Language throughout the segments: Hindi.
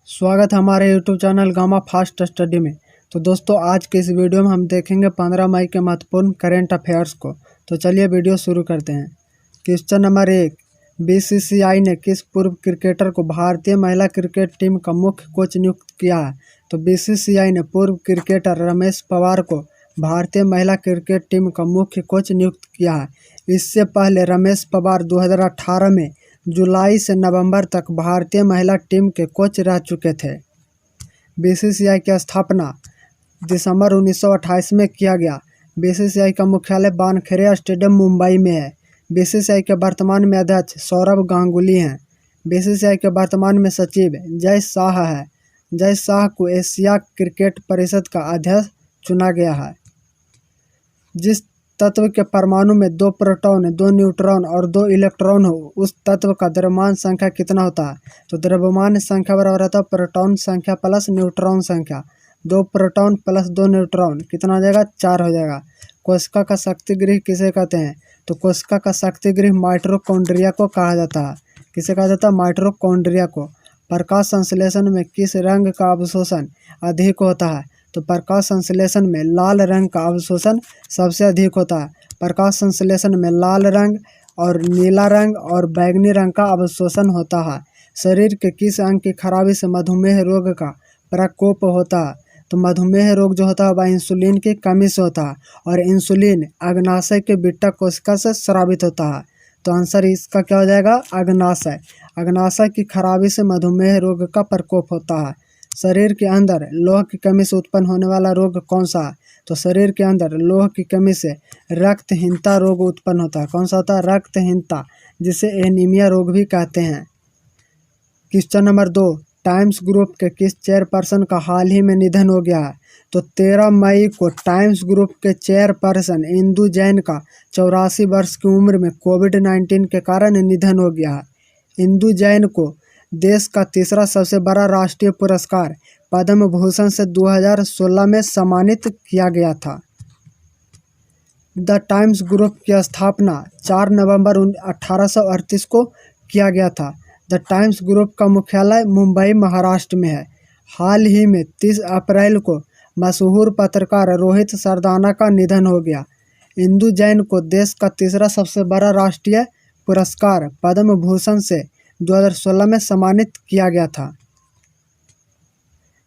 स्वागत है हमारे YouTube channel gamma fast study में। तो दोस्तों आज के इस वीडियो में हम देखेंगे 15 मई के महत्वपूर्ण करेंट अफेयर्स को। तो चलिए वीडियो शुरू करते हैं। क्वेश्चन नंबर 1, बीसीसीआई ने किस पूर्व क्रिकेटर को भारतीय महिला क्रिकेट टीम का मुख्य कोच नियुक्त किया है? तो बीसीसीआई ने पूर्व क्रिकेटर रमेश पवार को भारतीय महिला क्रिकेट टीम का मुख्य कोच नियुक्त किया है। इससे पहले रमेश पवार 2018 में जुलाई से नवंबर तक भारतीय महिला टीम के कोच रह चुके थे। बीसीसीआई की स्थापना दिसंबर 1928 में किया गया। बीसीसीआई का मुख्यालय वानखेड़े स्टेडियम मुंबई में है। बीसीसीआई के वर्तमान में अध्यक्ष सौरभ गांगुली हैं। बीसीसीआई के वर्तमान में सचिव जय शाह है। जय शाह को एशिया क्रिकेट परिषद का अध्यक्ष चुना गया है। जिस तत्व के परमाणु में 2 प्रोटॉन, 2 न्यूट्रॉन और 2 इलेक्ट्रॉन हो, उस तत्व का द्रव्यमान संख्या कितना होता है? तो द्रव्यमान संख्या बराबर होता है प्रोटॉन संख्या प्लस न्यूट्रॉन संख्या। 2 प्रोटॉन प्लस 2 न्यूट्रॉन कितना हो जाएगा? 4 हो जाएगा। कोशिका का शक्तिगृह किसे कहते हैं? तो कोशिका का शक्तिगृह माइटोकॉन्ड्रिया को कहा जाता है। किसे कहा जाता है? माइटोकॉन्ड्रिया को। प्रकाश संश्लेषण में किस रंग का अवशोषण अधिक होता है? तो प्रकाश संश्लेषण में लाल रंग का अवशोषण सबसे अधिक होता है। प्रकाश संश्लेषण में लाल रंग और नीला रंग और बैंगनी रंग का अवशोषण होता है। शरीर के किस अंग की खराबी से मधुमेह रोग का प्रकोप होता है? तो मधुमेह रोग जो होता है वह इंसुलिन की कमी से होता है और इंसुलिन अग्नाशय के बीटा कोशिका से स्रावित होता है। तो आंसर इसका क्या हो जाएगा? अग्नाशय। अग्नाशय की खराबी से मधुमेह रोग का प्रकोप होता है। शरीर के अंदर लोह की कमी से उत्पन्न होने वाला रोग कौन सा है? तो शरीर के अंदर लोह की कमी से रक्तहीनता रोग उत्पन्न होता है। कौन सा होता है? रक्तहीनता, जिसे एनीमिया रोग भी कहते हैं। क्वेश्चन नंबर 2, टाइम्स ग्रुप के किस चेयरपर्सन का हाल ही में निधन हो गया है? तो 13 मई को टाइम्स ग्रुप के चेयरपर्सन इंदु जैन का 84 वर्ष की उम्र में कोविड-19 के कारण निधन हो गया है। इंदु जैन को देश का तीसरा सबसे बड़ा राष्ट्रीय पुरस्कार पद्म भूषण से 2016 में सम्मानित किया गया था। द टाइम्स ग्रुप की स्थापना 4 नवंबर 1838 को किया गया था। द टाइम्स ग्रुप का मुख्यालय मुंबई महाराष्ट्र में है। हाल ही में 30 अप्रैल को मशहूर पत्रकार रोहित सरदाना का निधन हो गया। इंदु जैन को देश का तीसरा सबसे बड़ा राष्ट्रीय पुरस्कार पद्म भूषण से 2016 में सम्मानित किया गया था।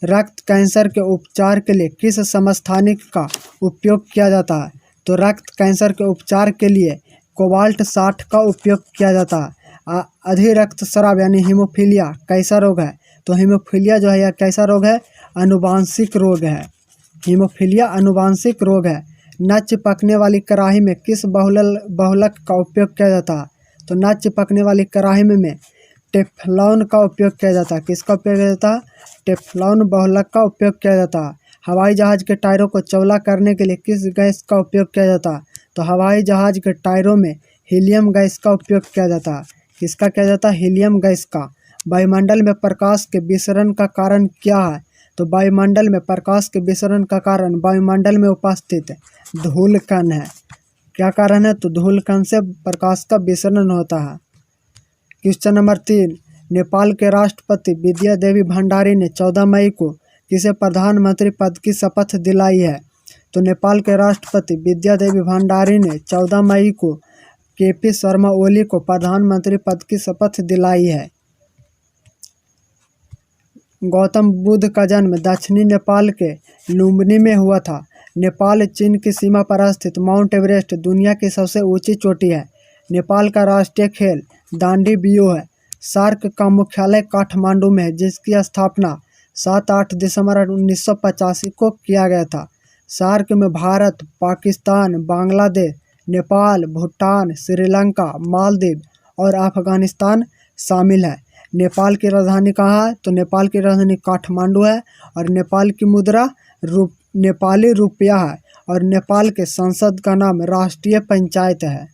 रक्त कैंसर के उपचार के लिए किस समस्थानिक का उपयोग किया जाता है? तो रक्त कैंसर के उपचार के लिए कोबाल्ट 60 का उपयोग किया जाता है। अधिरक्तस्राव यानी हीमोफीलिया कैसा रोग है? तो हीमोफीलिया जो है यह कैसा रोग है? आनुवांशिक रोग है। हीमोफीलिया आनुवांशिक रोग है। न चिपकने वाली कढ़ाई में किस बहुलक का उपयोग किया जाता है? तो न चिपकने वाली कढ़ाई में टेफ्लॉन का उपयोग किया जाता है। किसका उपयोग किया जाता है? टेफ्लॉन बहुलक का उपयोग किया जाता है। हवाई जहाज के टायरों को चौड़ा करने के लिए किस गैस का उपयोग किया जाता है? तो हवाई जहाज के टायरों में हीलियम गैस का उपयोग किया जाता है। किसका किया जाता है? हीलियम गैस का। वायुमंडल में प्रकाश के विसरण का कारण क्या है? तो वायुमंडल में प्रकाश के विसरण का कारण वायुमंडल में उपस्थित धूल कण है। क्या कारण है? तो धूल कण से प्रकाश का विसरण होता है। क्वेश्चन नंबर 3, नेपाल के राष्ट्रपति विद्या देवी भंडारी ने 14 मई को किसे प्रधानमंत्री पद की शपथ दिलाई है? तो नेपाल के राष्ट्रपति विद्या देवी भंडारी ने 14 मई को केपी शर्मा ओली को प्रधानमंत्री पद की शपथ दिलाई है। गौतम बुद्ध का जन्म दक्षिणी नेपाल के लुम्बिनी में हुआ था। नेपाल चीन की सीमा पर स्थित माउंट एवरेस्ट दुनिया की सबसे ऊंची चोटी है। नेपाल का राष्ट्रीय खेल दांडी बियो है। सार्क का मुख्यालय काठमांडू में है, जिसकी स्थापना 7-8 दिसंबर 1985 को किया गया था। सार्क में भारत, पाकिस्तान, बांग्लादेश, नेपाल, भूटान, श्रीलंका, मालदीव और अफगानिस्तान शामिल है। नेपाल की राजधानी कहाँ है? तो नेपाल की राजधानी काठमांडू है और नेपाल की मुद्रा नेपाली रुपया है और नेपाल के संसद का नाम राष्ट्रीय पंचायत है।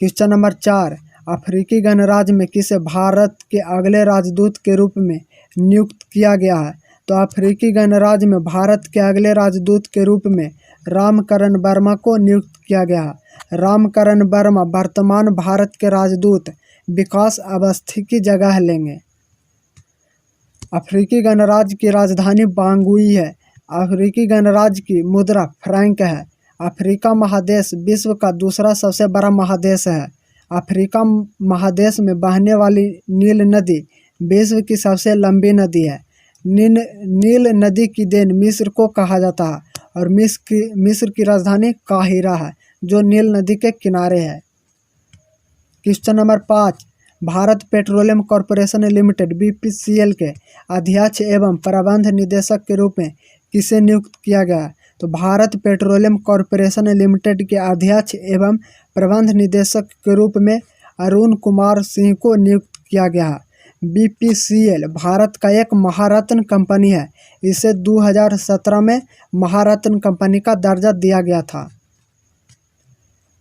क्वेश्चन नंबर 4, अफ्रीकी गणराज्य में किसे भारत के अगले राजदूत के रूप में नियुक्त किया गया है? तो अफ्रीकी गणराज्य में भारत के अगले राजदूत के रूप में रामकरण वर्मा को नियुक्त किया गया है। रामकरण वर्मा वर्तमान भारत के राजदूत विकास अवस्थी की जगह लेंगे। अफ्रीकी गणराज्य की राजधानी बांगुई है। अफ्रीकी गणराज्य की मुद्रा फ्रैंक है। अफ्रीका महादेश विश्व का दूसरा सबसे बड़ा महादेश है। अफ्रीका महादेश में बहने वाली नील नदी विश्व की सबसे लंबी नदी है। नील नदी की देन मिस्र को कहा जाता है और मिस्र की राजधानी काहिरा है जो नील नदी के किनारे है। Question number 5, Bharat petroleum corporation limited BPCL के अध्यक्ष एवं प्रबंध निदेशक के रूप में किसे नियुक्त किया गया है? तो भारत पेट्रोलियम कॉर्पोरेशन लिमिटेड के अध्यक्ष एवं प्रबंध निदेशक के रूप में अरुण कुमार सिंह को नियुक्त किया गया है। BPCL भारत का एक महारत्न कंपनी है। इसे 2017 में महारत्न कंपनी का दर्जा दिया गया था।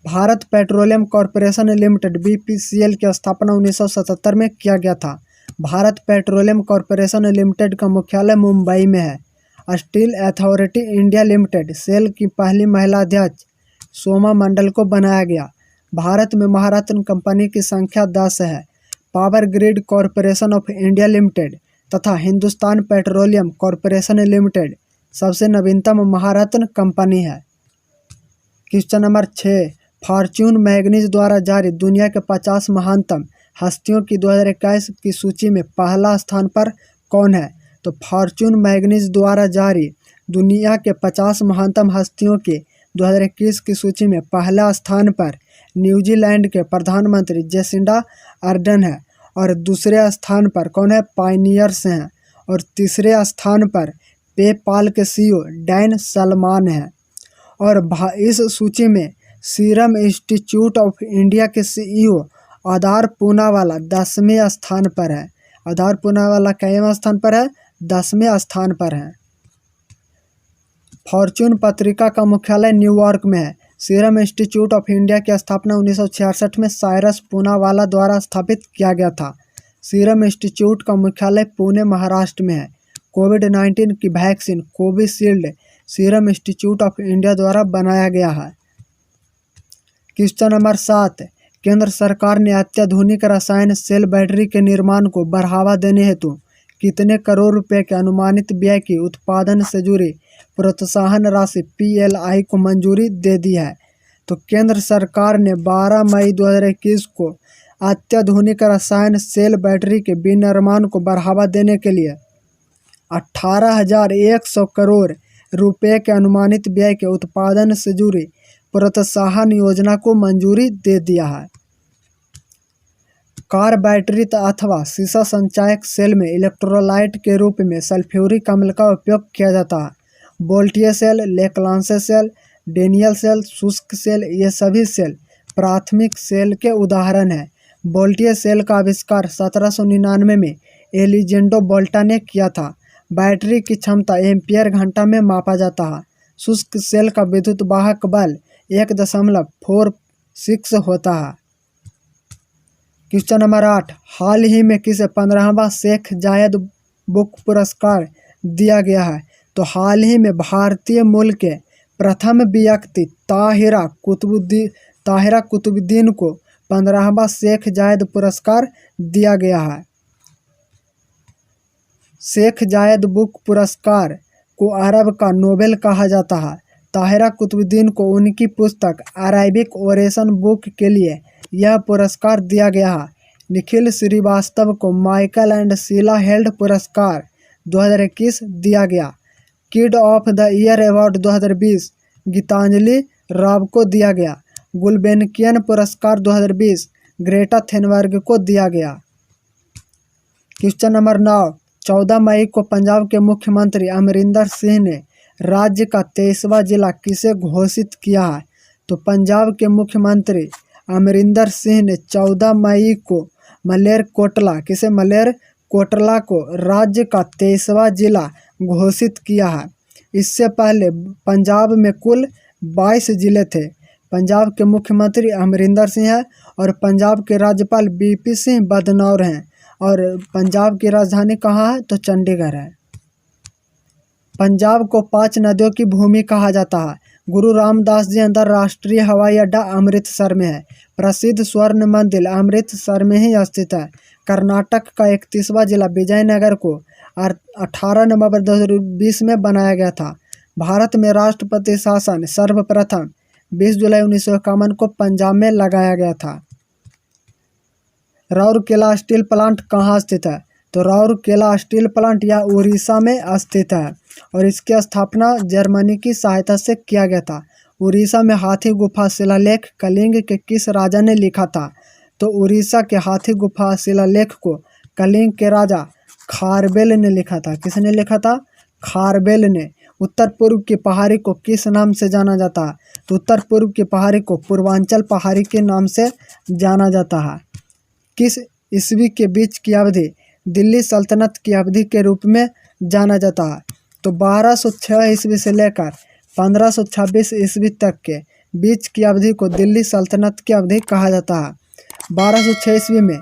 Bharat petroleum corporation limited BPCL की स्थापना 1977 में किया गया था। भारत पेट्रोलियम कॉर्पोरेशन लिमिटेड का मुख्यालय मुंबई में है। Steel authority India limited SAIL की पहली महिला अध्यक्ष सोमा मंडल को बनाया गया। भारत में महारत्न कंपनी की संख्या 10 है। Power grid corporation of India limited तथा हिंदुस्तान पेट्रोलियम कॉर्पोरेशन लिमिटेड सबसे नवीनतम महारत्न कंपनी है। क्वेश्चन नंबर 6, फॉर्च्यून मैगजीन द्वारा जारी दुनिया के 50 महानतम हस्तियों की 2021 की सूची में पहला स्थान पर कौन है? तो फॉर्च्यून मैगजीन द्वारा जारी दुनिया के 50 महानतम हस्तियों के 2021 की सूची में पहला स्थान पर न्यूजीलैंड के प्रधानमंत्री जेसिंडा अर्डन है और दूसरे स्थान पर कौन है? पायनियर्स हैं और तीसरे स्थान पर पेपाल के CEO डैन सलमान हैं। और इस सूची में सीरम इंस्टीट्यूट ऑफ इंडिया के CEO आधार पूनावाला 10वें स्थान पर है। आधार पूनावाला कईवें स्थान पर है? 10वें स्थान पर है। फॉर्च्यून पत्रिका का मुख्यालय न्यूयॉर्क में है। सीरम इंस्टीट्यूट ऑफ इंडिया की स्थापना 1966 में साइरस पूनावाला द्वारा स्थापित किया गया था। सीरम इंस्टीट्यूट का मुख्यालय पुणे महाराष्ट्र में है। कोविड-19 की vaccine Covishield serum institute of India द्वारा बनाया गया है। क्वेश्चन नंबर 7, केंद्र सरकार ने अत्याधुनिक रसायन सेल बैटरी के निर्माण को बढ़ावा देने हेतु कितने करोड़ रुपए के अनुमानित व्यय की उत्पादन से जुड़ी प्रोत्साहन राशि PLI को मंजूरी दे दी है? तो केंद्र सरकार ने 12 मई 2021 को अत्याधुनिक रसायन सेल बैटरी के विनिर्माण को बढ़ावा देने के लिए 18,100 करोड़ रुपए के अनुमानित व्यय के उत्पादन से जुड़ी प्रोत्साहन योजना को मंजूरी दे दिया है। कार बैटरी अथवा शीशा संचायक सेल में इलेक्ट्रोलाइट के रूप में सल्फ्यूरिक अम्ल का उपयोग किया जाता है। बोल्टियर सेल, लेक्लांसे सेल, डेनियल सेल, शुष्क सेल, ये सभी सेल प्राथमिक सेल के उदाहरण हैं। बोल्टियर सेल का आविष्कार 1799 में एलिजेंडो वोल्टा ने किया था। बैटरी की क्षमता एम्पियर घंटा में मापा जाता है। शुष्क सेल का विद्युत वाहक बल 1.46 होता है। क्वेश्चन नंबर 8, हाल ही में किसे 15वां शेख जायद बुक पुरस्कार दिया गया है? तो हाल ही में भारतीय मूल के प्रथम व्यक्ति ताहिरा कुतुबुद्दीन को 15वां शेख जायद पुरस्कार दिया गया है। शेख जायद बुक पुरस्कार को अरब का नोबेल कहा जाता है। ताहिरा कुतुबुद्दीन को उनकी पुस्तक अरेबिक ओरेशन बुक के लिए यह पुरस्कार दिया गया है। निखिल श्रीवास्तव को माइकल एंड शीला हेल्ड पुरस्कार 2021 दिया गया। Kid of the year award 2020 Gitanjali Rao को दिया गया। गुलबेनकियन पुरस्कार 2020 ग्रेटा थेनबर्ग को दिया गया। क्वेश्चन नंबर 9, 14 मई को पंजाब के मुख्यमंत्री अमरिंदर सिंह ने राज्य का 23वां जिला किसे घोषित किया है? तो पंजाब के मुख्यमंत्री अमरिंदर सिंह ने 14 मई को मलेरकोटला को राज्य का 23वां जिला घोषित किया है। इससे पहले पंजाब में कुल 22 जिले थे। पंजाब के मुख्यमंत्री अमरिंदर सिंह है और पंजाब के राज्यपाल BP सिंह बदनौर हैं और पंजाब की राजधानी कहाँ है? तो चंडीगढ़ है। पंजाब को 5 नदियों की भूमि कहा जाता है। गुरु रामदास जी अंतर्राष्ट्रीय हवाई अड्डा अमृतसर में है। प्रसिद्ध स्वर्ण मंदिर अमृतसर में ही स्थित है। कर्नाटक का 31वां जिला विजयनगर को और 18 नवंबर 2020 में बनाया गया था। भारत में राष्ट्रपति शासन सर्वप्रथम 20 जुलाई 1951 को पंजाब में लगाया गया था। राउरकेला स्टील प्लांट कहाँ स्थित है? तो राउरकेला स्टील प्लांट यह उड़ीसा में स्थित है और इसकी स्थापना जर्मनी की सहायता से किया गया था। उड़ीसा में हाथी गुफा शिलालेख कलिंग के किस राजा ने लिखा था? तो उड़ीसा के हाथी गुफा शिलालेख को कलिंग के राजा खारबेल ने लिखा था। किसने लिखा था? खारबेल ने। उत्तर पूर्व की पहाड़ी को किस नाम से जाना जाता है? तो उत्तर पूर्व की पहाड़ी को पूर्वांचल पहाड़ी के नाम से जाना जाता है। किस ईस्वी के बीच की अवधि दिल्ली सल्तनत की अवधि के रूप में जाना जाता है? तो 1206 ईस्वी से लेकर 1526 ईस्वी तक के बीच की अवधि को दिल्ली सल्तनत की अवधि कहा जाता है। 1206 ईस्वी में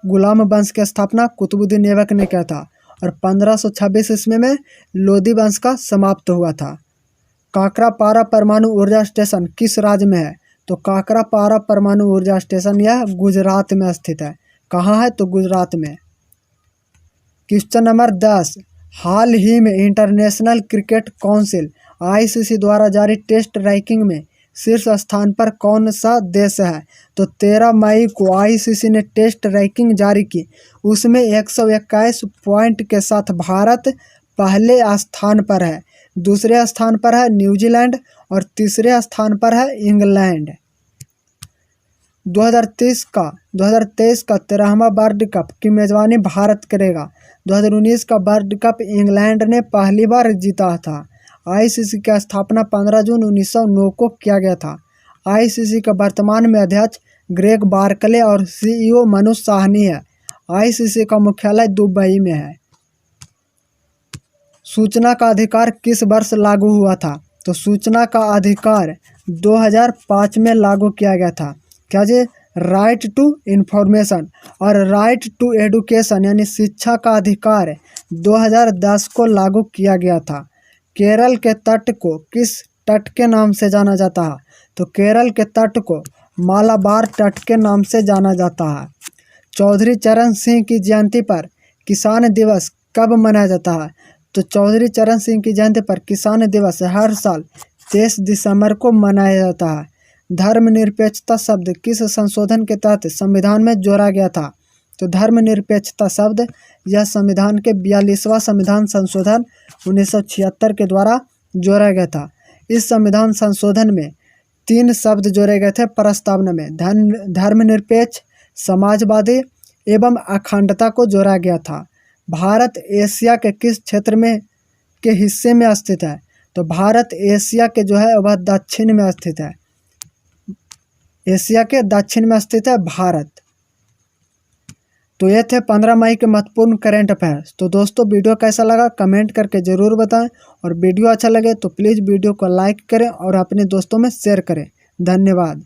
गुलाम वंश की स्थापना कुतुबुद्दीन ऐबक ने किया था और 1526 ईस्वी में लोदी वंश का समाप्त हुआ था। काकरापारा परमाणु ऊर्जा स्टेशन किस राज्य में है? तो काकरापारा परमाणु ऊर्जा स्टेशन यह गुजरात में स्थित है। कहाँ है? तो गुजरात में। क्वेश्चन नंबर 10, हाल ही में इंटरनेशनल क्रिकेट काउंसिल ICC द्वारा जारी टेस्ट रैंकिंग में शीर्ष स्थान पर कौन सा देश है? तो 13 मई को ICC ने टेस्ट रैंकिंग जारी की। उसमें 121 पॉइंट के साथ भारत पहले स्थान पर है, दूसरे स्थान पर है न्यूजीलैंड और तीसरे स्थान पर है इंग्लैंड। 2023 का 13वां वर्ल्ड कप की मेजबानी भारत करेगा। 2019 का वर्ल्ड कप इंग्लैंड ने पहली बार जीता था। ICC की स्थापना 15 जून 1909 को किया गया था। ICC का वर्तमान में अध्यक्ष ग्रेग बार्कले और CEO मनोज साहनी है। ICC का मुख्यालय दुबई में है। सूचना का अधिकार किस वर्ष लागू हुआ था? तो सूचना का अधिकार 2005 में लागू किया गया था। क्या जी? राइट टू इन्फॉर्मेशन और राइट टू एडुकेशन यानी शिक्षा का अधिकार 2010 को लागू किया गया था। केरल के तट को किस तट के नाम से जाना जाता है? तो केरल के तट को मालाबार तट के नाम से जाना जाता है। चौधरी चरण सिंह की जयंती पर किसान दिवस कब मनाया जाता है? तो चौधरी चरण सिंह की जयंती पर किसान दिवस हर साल 23 दिसंबर को मनाया जाता है। धर्मनिरपेक्षता शब्द किस संशोधन के तहत संविधान में जोड़ा गया था? तो धर्मनिरपेक्षता शब्द यह संविधान के 42वां संविधान संशोधन 1976 के द्वारा जोड़ा गया था। इस संविधान संशोधन में 3 शब्द जोड़े गए थे प्रस्तावना में। धर्मनिरपेक्ष, समाजवादी एवं अखंडता को जोड़ा गया था। भारत एशिया के किस क्षेत्र में के हिस्से में स्थित है? तो भारत एशिया के जो है वह दक्षिण में स्थित है। एशिया के दक्षिण में स्थित है भारत। तो ये थे 15 मई के महत्वपूर्ण करंट अफेयर्स। तो दोस्तों वीडियो कैसा लगा कमेंट करके ज़रूर बताएं और वीडियो अच्छा लगे तो प्लीज़ वीडियो को लाइक करें और अपने दोस्तों में शेयर करें। धन्यवाद।